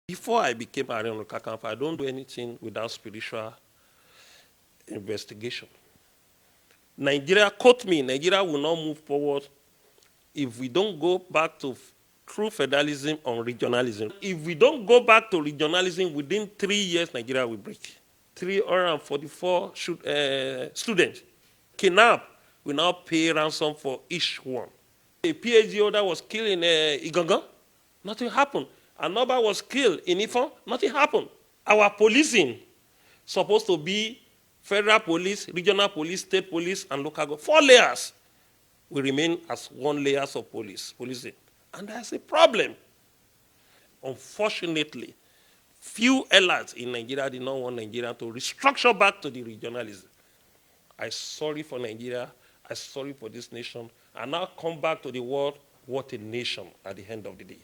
Before I became Ààrẹ Ọ̀nà Kakanfò, I don't do anything without spiritual investigation. Nigeria, quote me, Nigeria will not move forward if we don't go back to true federalism or regionalism. If we don't go back to regionalism, within 3 years, Nigeria will break. 344 students kidnapped will now pay ransom for each one. A PhD holder was killed in Igangan, nothing happened. Another was killed in Ifon, nothing happened. Our policing supposed to be federal police, regional police, state police, and local government. 4 layers will remain as 1 layer of policing. And that's a problem. Unfortunately, few elites in Nigeria did not want Nigeria to restructure back to the regionalism. I'm sorry for Nigeria. I'm sorry for this nation. And now come back to the world, what a nation at the end of the day.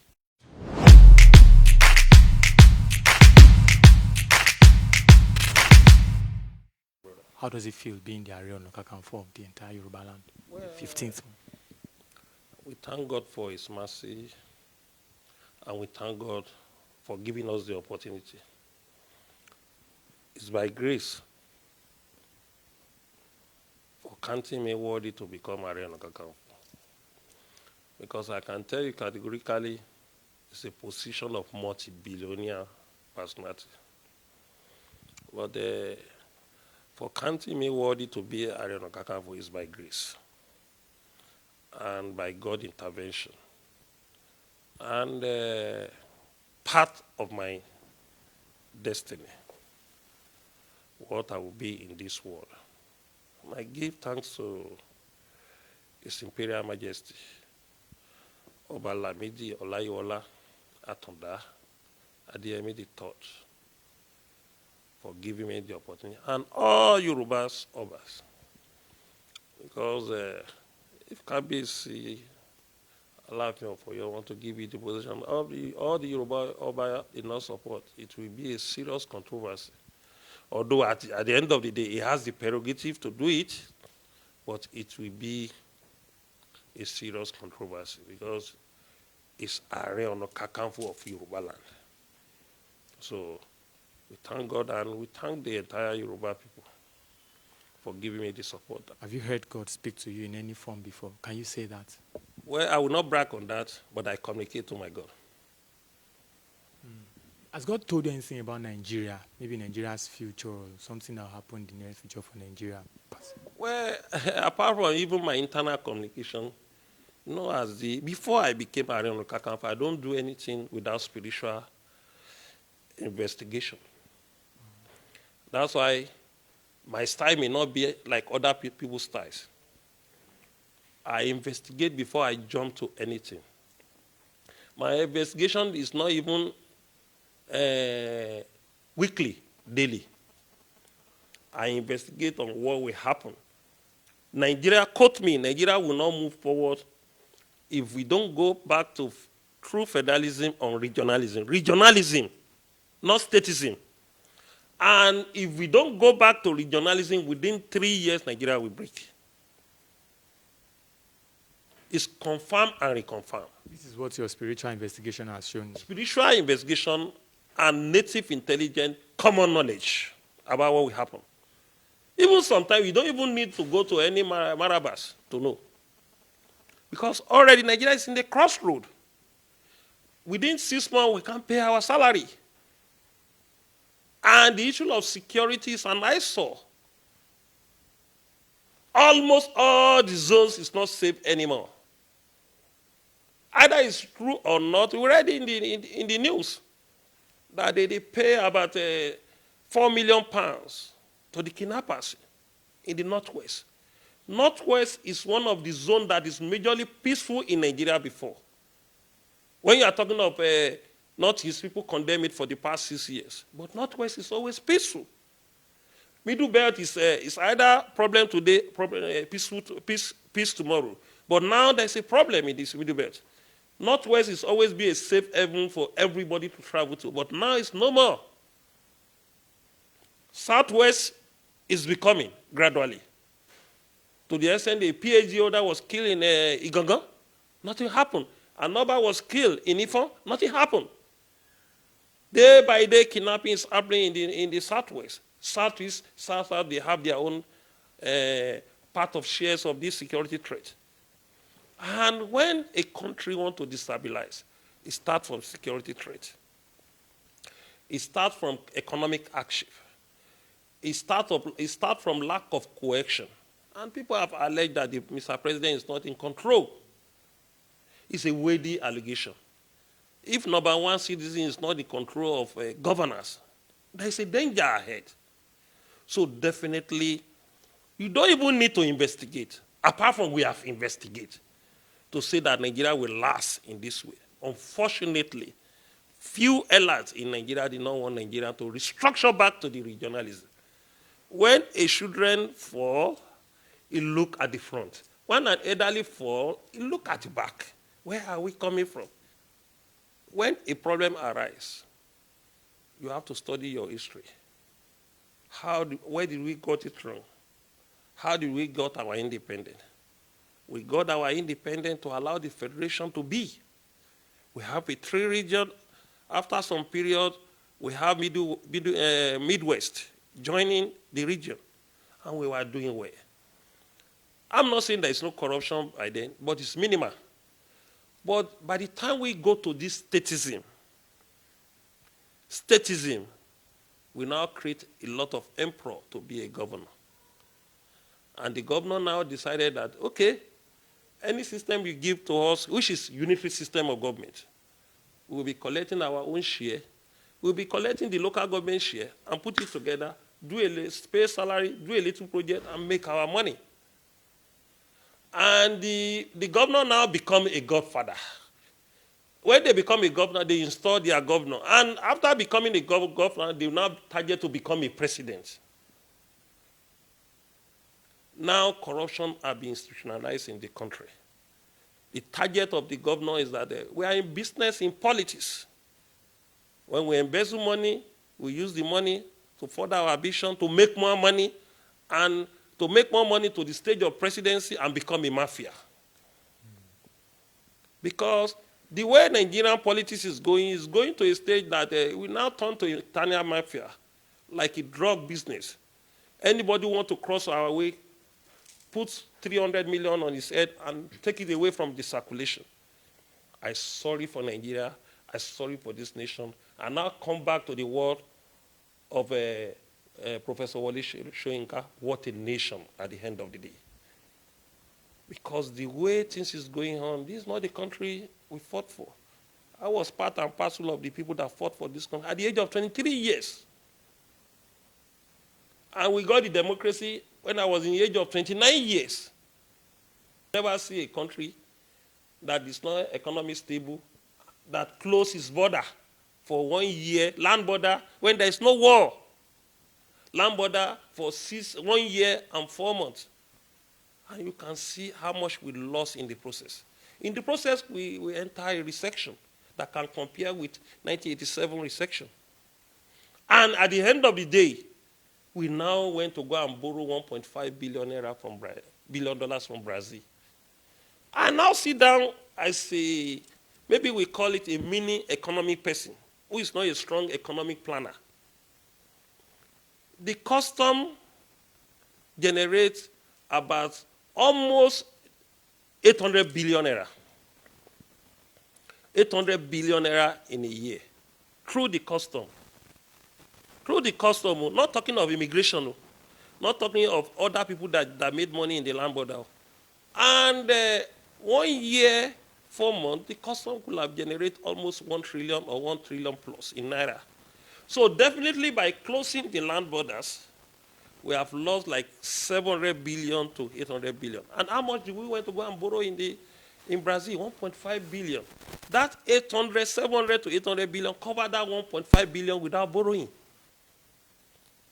How does it feel being the Ààrẹ Ọ̀nà Kakanfò of the entire Yoruba land? Well, 15th. We thank God for His mercy, and we thank God for giving us the opportunity. It's by grace for counting me worthy to become Ààrẹ Ọ̀nà Kakanfò. Because I can tell you categorically, it's a position of multi-billionaire personality. But for counting me worthy to be Ààrẹ Ọ̀nà Kakanfò is by grace and by God's intervention. And part of my destiny, what I will be in this world. I give thanks to His Imperial Majesty, Ọba Lamidi Ọláyíwọlá Àtàndá Adéyẹmí III, for giving me the opportunity, and all Yorubas, Obas. Because if Kabiyesi Aláàfin of Ọ̀yọ́ want to give you the position, all the Yoruba Oba did not support, it will be a serious controversy. Although at the end of the day, he has the prerogative to do it, but it will be a serious controversy because it's Ààrẹ Ọ̀nà Kakanfò of Yoruba land. So we thank God and we thank the entire Yoruba people for giving me the support. Have you heard God speak to you in any form before? Can you say that? Well, I will not brag on that, but I communicate to my God. Has God told you anything about Nigeria? Maybe Nigeria's future or something that will happen in the near future for Nigeria? Well, apart from even my internal communication, before I became Ààrẹ Ọ̀nà Kakanfò, I don't do anything without spiritual investigation. That's why my style may not be like other people's styles. I investigate before I jump to anything. My investigation is not even weekly, daily. I investigate on what will happen. Nigeria, quote me, Nigeria will not move forward if we don't go back to true federalism or regionalism. Regionalism, not statism. And if we don't go back to regionalism, within 3 years, Nigeria will break. It's confirmed and reconfirmed. This is what your spiritual investigation has shown. Spiritual investigation and native intelligence, common knowledge about what will happen. Even sometimes you don't even need to go to any Marabas to know. Because already Nigeria is in the crossroad. Within 6 months, we can't pay our salary. And the issue of security is an eyesore. Almost all the zones is not safe anymore. Either it's true or not, we read in the news that they pay about £4 million to the kidnappers in the Northwest. Northwest is one of the zones that is majorly peaceful in Nigeria before. When you are talking of Northeast, people condemn it for the past 6 years. But Northwest is always peaceful. Middle Belt is either problem today, peace tomorrow. But now there's a problem in this Middle Belt. Northwest is always be a safe haven for everybody to travel to. But now it's no more. Southwest is becoming gradually. To the extent a PhD holder was killed in Igangan, nothing happened. Another was killed in Ifon, nothing happened. Day by day, kidnapping is happening in the southwest. Southeast, south, they have their own part of shares of this security threat. And when a country wants to destabilize, it starts from security threat. It starts from economic action. It starts from lack of coercion. And people have alleged that Mr. President is not in control. It's a weighty allegation. If number one citizen is not in control of governance, there is a danger ahead. So definitely, you don't even need to investigate, apart from we have investigated, to say that Nigeria will last in this way. Unfortunately, few elites in Nigeria did not want Nigeria to restructure back to the regionalism. When a children fall, you look at the front. When an elderly fall, you look at the back. Where are we coming from? When a problem arises, you have to study your history. Where did we got it wrong? How did we got our independence? We got our independence to allow the federation to be. We have a 3 region. After some period, we have Midwest joining the region, and we were doing well. I'm not saying there is no corruption by then, but it's minimal. But by the time we go to this statism, we now create a lot of emperor to be a governor. And the governor now decided that, okay, any system you give to us, which is unitary system of government, we'll be collecting our own share, we'll be collecting the local government share and put it together, pay salary, do a little project, and make our money. And the governor now become a godfather. When they become a governor, they install their governor. And after becoming a governor, they now target to become a president. Now corruption has been institutionalized in the country. The target of the governor is that we are in business, in politics. When we embezzle money, we use the money to further our ambition, to make more money, and to make more money to the stage of presidency and become a mafia. Because the way Nigerian politics is going to a stage that we now turn to Italian mafia, like a drug business. Anybody who wants to cross our way, puts 300 million on his head and take it away from the circulation. I'm sorry for Nigeria. I'm sorry for this nation. And now come back to the word of Professor Wole Soyinka, what a nation at the end of the day. Because the way things is going on, this is not the country we fought for. I was part and parcel of the people that fought for this country at the age of 23 years. And we got the democracy when I was in the age of 29 years. Never see a country that is not economically stable, that closes its border for 1 year, land border, when there is no war. Land border for 1 year and 4 months. And you can see how much we lost in the process. In the process, we enter a recession that can compare with 1987 recession. And at the end of the day, we now went to go and borrow $1.5 billion from Brazil. I now sit down, I say, maybe we call it a mini economic person who is not a strong economic planner. The custom generates about almost 800 billion naira. 800 billion naira in a year through the custom. Through the custom, not talking of immigration, not talking of other people that made money in the land border. And 1 year, 4 months, the custom could have generated almost 1 trillion or 1 trillion plus in naira. So definitely by closing the land borders, we have lost like 700 billion to 800 billion. And how much did we went to go and borrow in Brazil? 1.5 billion. That 700 to 800 billion covered that 1.5 billion without borrowing.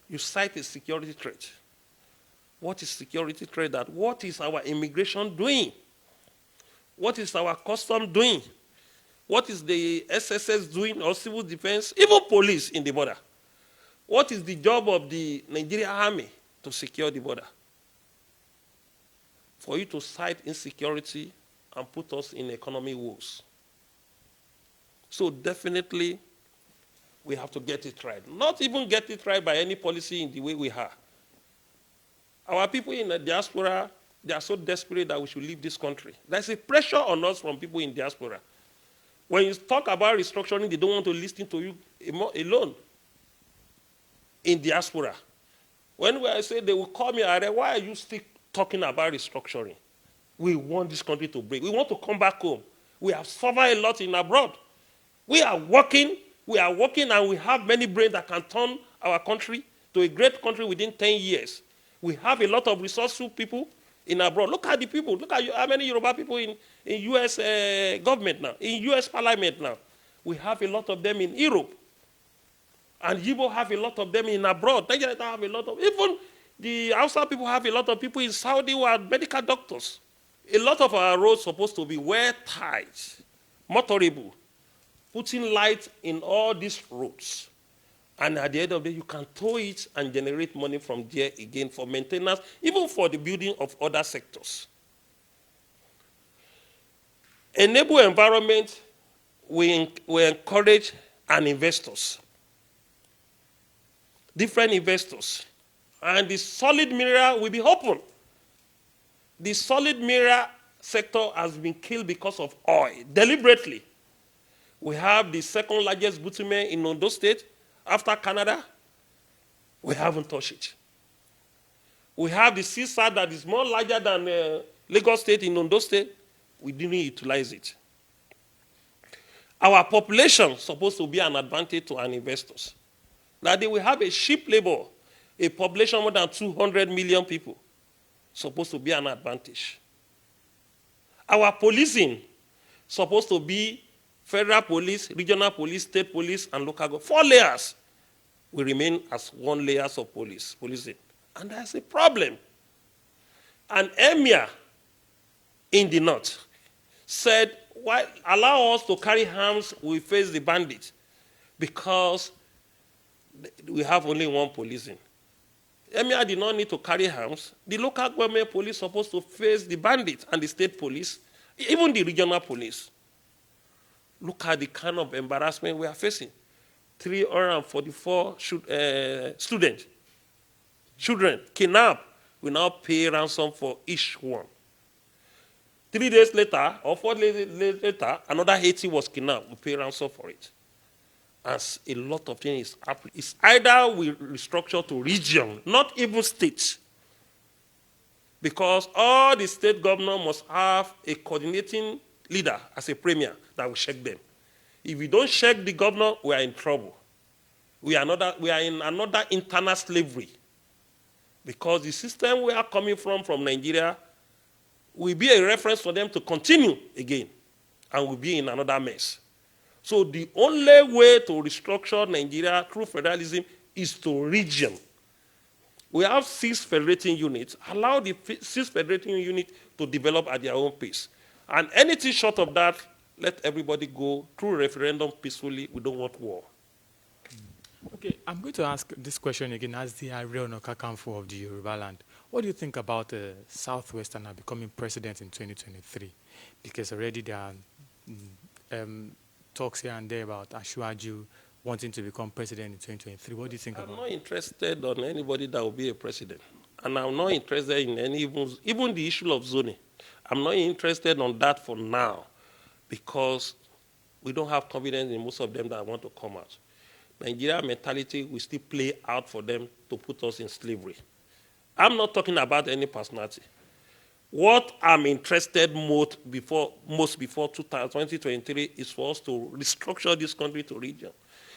You cite a security threat. What is security threat? That what is our immigration doing? What is our custom doing? What is the SSS doing, or civil defense, even police in the border? What is the job of the Nigerian army to secure the border? For you to cite insecurity and put us in economic woes. So definitely, We have to get it right. Not even get it right by any policy in the way we are. Our people in the diaspora, they are so desperate that we should leave this country. There's a pressure on us from people in diaspora. When you talk about restructuring, they don't want to listen to you alone in diaspora. When I say they will call me, why are you still talking about restructuring? We want this country to break. We want to come back home. We have suffered a lot in abroad. We are working, and we have many brains that can turn our country to a great country within 10 years. We have a lot of resourceful people in abroad. Look at the people. Look at how many Yoruba people in U.S. Government now, in U.S. Parliament now. We have a lot of them in Europe. And Yibo have a lot of them in abroad. Nigeria have a lot of, even the Hausa people have a lot of people in Saudi who are medical doctors. A lot of our roads supposed to be well tight, motorable, putting light in all these roads. And at the end of the day, you can tow it and generate money from there again for maintenance, even for the building of other sectors. Enable environment, we encourage and investors, different investors. And the solid mineral will be open. The solid mineral sector has been killed because of oil, deliberately. We have the second largest bitumen in Ondo State after Canada. We haven't touched it. We have the seaside that is more larger than Lagos State in Ondo State. We didn't utilize it. Our population is supposed to be an advantage to our investors. That they will have a cheap labor, a population more than 200 million people, supposed to be an advantage. Our policing supposed to be federal police, regional police, state police, and local government. 4 layers will remain as 1 layer of policing. And that's a problem. An emir in the north said, why allow us to carry arms, we face the bandits, because we have only 1 policing. Emir did not need to carry arms. The local government police supposed to face the bandits and the state police, even the regional police. Look at the kind of embarrassment we are facing. 344 students, children, kidnapped, we now pay ransom for each one. 3 days later, or 4 days later, another 80 was kidnapped. We pay ransom for it. As a lot of things happen. It's either we restructure to region, not even states. Because all the state governors must have a coordinating leader as a premier that will check them. If we don't check the governor, we are in trouble. We are in another internal slavery. Because the system we are coming from Nigeria, will be a reference for them to continue again. And we'll be in another mess. So the only way to restructure Nigeria through federalism is to region. We have 6 federating units. Allow the 6 federating units to develop at their own pace. And anything short of that, let everybody go through referendum peacefully. We don't want war. Okay, I'm going to ask this question again as the Ààrẹ Ọ̀nà Kakanfò of the Yoruba land. What do you think about the Southwesterner becoming president in 2023? Because already there are talks here and there about Asiwaju wanting to become president in 2023. What do you think about it? I'm not interested on anybody that will be a president. And I'm not interested in even the issue of zoning. I'm not interested on that for now because we don't have confidence in most of them that want to come out. Nigeria mentality will still play out for them to put us in slavery. I'm not talking about any personality. What I'm interested most before 2023 is for us to restructure this country to region.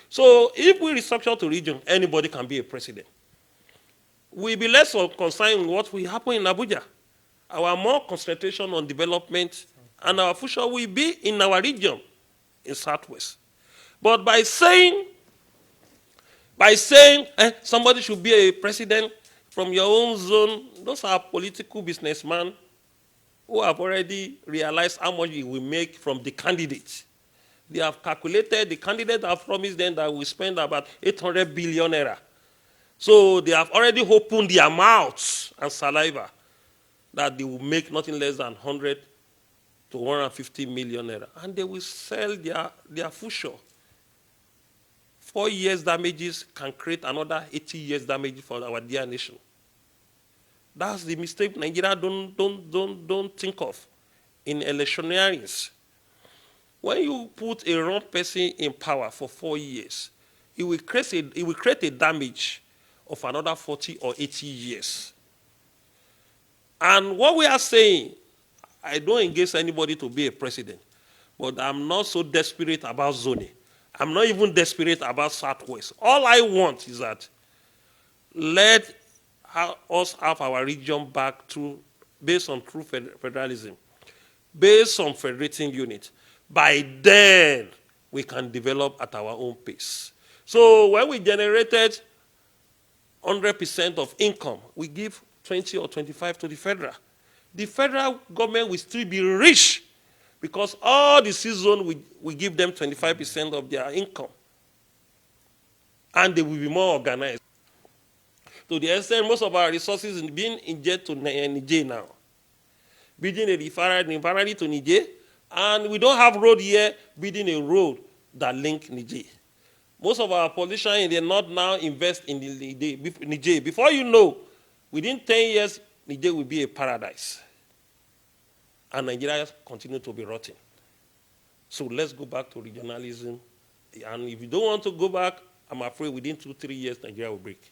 So if we restructure to region, anybody can be a president. We'll be less concerned with what will happen in Abuja. Our more concentration on development and our future will be in our region, in Southwest. But by saying somebody should be a president from your own zone, those are political businessmen who have already realized how much it will make from the candidates. They have calculated, the candidate have promised them that we spend about 800 billion naira. So they have already opened their mouths and saliva that they will make nothing less than 100 to 150 million naira. And they will sell their future 4 years damages can create another 80 years damage for our dear nation. That's the mistake Nigeria don't think of in electioneerings. When you put a wrong person in power for 4 years, it will create a damage of another 40 or 80 years. And what we are saying, I don't engage anybody to be a president, but I'm not so desperate about zoning. I'm not even desperate about Southwest. All I want is that let us have our region back to, based on true federalism, based on federating unit. By then, we can develop at our own pace. So when we generated 100% of income, we give 20 or 25 to the federal. The federal government will still be rich because all the season we give them 25% of their income. And they will be more organized. To the extent most of our resources are being injected to Niger now. Building a refinery to Niger, and we don't have road here, building a road that link Niger. Most of our politicians in the north now invest in the Niger. Before you know, within 10 years, Niger will be a paradise. And Nigeria continue to be rotten. So let's go back to regionalism. And if you don't want to go back, I'm afraid within 2-3 years, Nigeria will break.